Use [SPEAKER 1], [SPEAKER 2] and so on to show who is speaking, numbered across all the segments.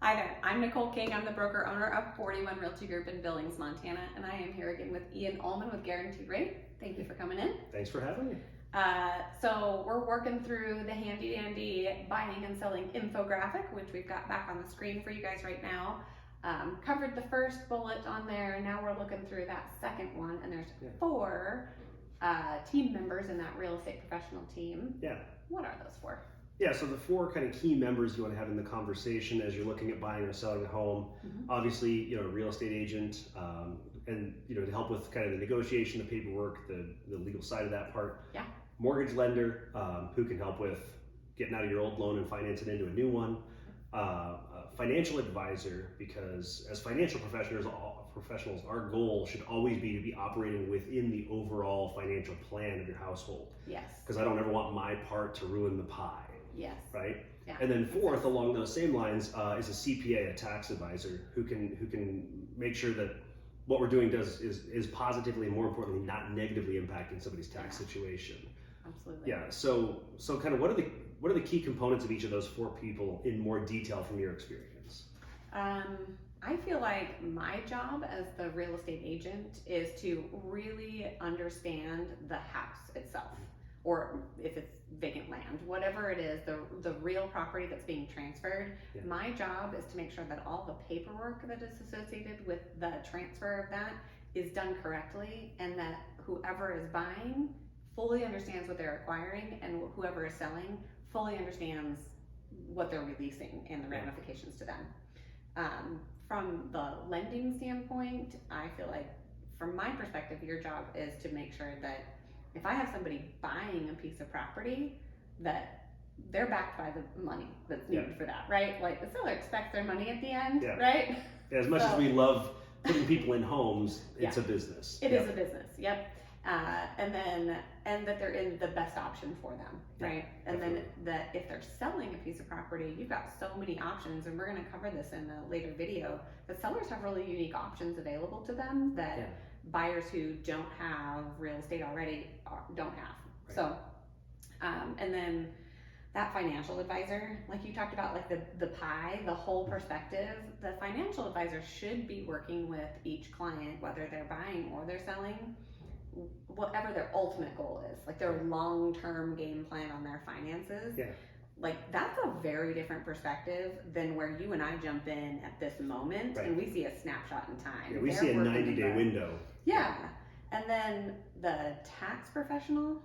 [SPEAKER 1] Hi there, I'm Nicole King. I'm the broker owner of 41 Realty Group in Billings, Montana, and I am here again with Ian Ullman with Guaranteed Rate. Thank you for coming in.
[SPEAKER 2] Thanks for having me.
[SPEAKER 1] So we're working through the handy dandy buying and selling infographic, which we've got back on the screen for you guys right now. Covered the first bullet on there. Now we're looking through that second one, and there's 4 team members in that real estate professional team.
[SPEAKER 2] Yeah.
[SPEAKER 1] What are those 4?
[SPEAKER 2] Yeah, so the 4 kind of key members you want to have in the conversation as you're looking at buying or selling a home. Obviously, a real estate agent, and to help with kind of the negotiation, the paperwork, the legal side of that part.
[SPEAKER 1] Yeah.
[SPEAKER 2] Mortgage lender, who can help with getting out of your old loan and finance it into a new one. Financial advisor, because as financial professionals, our goal should always be to be operating within the overall financial plan of your household.
[SPEAKER 1] Yes.
[SPEAKER 2] Because I don't ever want my part to ruin the pie. Yes. Right?
[SPEAKER 1] Yeah.
[SPEAKER 2] And then 4th, along those same lines, is a CPA, a tax advisor, who can make sure that what we're doing is positively and, more importantly, not negatively impacting somebody's tax situation.
[SPEAKER 1] Absolutely.
[SPEAKER 2] Yeah. So kind of what are the key components of each of those 4 people in more detail from your experience?
[SPEAKER 1] I feel like my job as the real estate agent is to really understand the house itself, or if it's vacant land, whatever it is, the real property that's being transferred. Yeah. My job is to make sure that all the paperwork that is associated with the transfer of that is done correctly, and that whoever is buying fully understands what they're acquiring, and whoever is selling fully understands what they're releasing and the ramifications to them. From the lending standpoint, I feel like, from my perspective, your job is to make sure that if I have somebody buying a piece of property, that they're backed by the money that's needed for that, right? Like, the seller expects their money at the end, right?
[SPEAKER 2] Yeah, as much as we love putting people in homes, it's a business.
[SPEAKER 1] It is a business, and that they're in the best option for them, right? And then that if they're selling a piece of property, you've got so many options, and we're going to cover this in a later video, that sellers have really unique options available to them that buyers who don't have real estate already don't have. Right. So, and then that financial advisor, like you talked about, like the pie, the whole perspective, the financial advisor should be working with each client, whether they're buying or they're selling, whatever their ultimate goal is, like their long-term game plan on their finances. Yeah. Like, that's a very different perspective than where you and I jump in at this moment, and we see a snapshot in time.
[SPEAKER 2] Yeah, we see a 90-day window.
[SPEAKER 1] Yeah. And then the tax professional,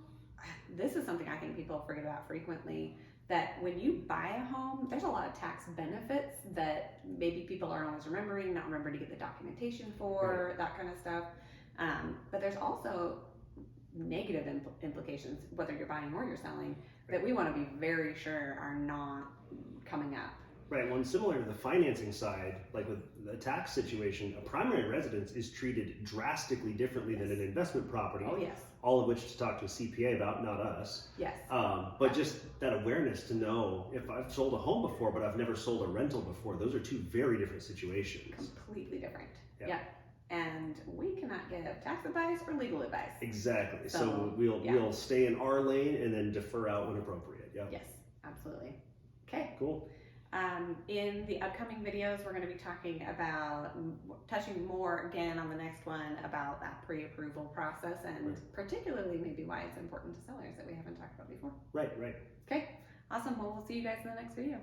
[SPEAKER 1] this is something I think people forget about frequently, that when you buy a home, there's a lot of tax benefits that maybe people aren't always remembering, not remembering to get the documentation for, that kind of stuff. But there's also negative implications, whether you're buying or you're selling, that we want to be very sure are not coming up.
[SPEAKER 2] Right. Well, and similar to the financing side, like with the tax situation, a primary residence is treated drastically differently than an investment property.
[SPEAKER 1] Oh, yes.
[SPEAKER 2] All of which to talk to a CPA about, not us.
[SPEAKER 1] Yes.
[SPEAKER 2] But just that awareness to know, if I've sold a home before, but I've never sold a rental before, those are 2 very different situations.
[SPEAKER 1] Completely different. Yeah. And we cannot give tax advice or legal advice.
[SPEAKER 2] Exactly. So we'll stay in our lane and then defer out when appropriate. Yeah.
[SPEAKER 1] Yes, absolutely. Okay.
[SPEAKER 2] Cool.
[SPEAKER 1] In the upcoming videos, we're going to be talking about, touching more again on the next one about that pre-approval process, and particularly maybe why it's important to sellers that we haven't talked about before.
[SPEAKER 2] Right.
[SPEAKER 1] Okay. Awesome. Well, we'll see you guys in the next video.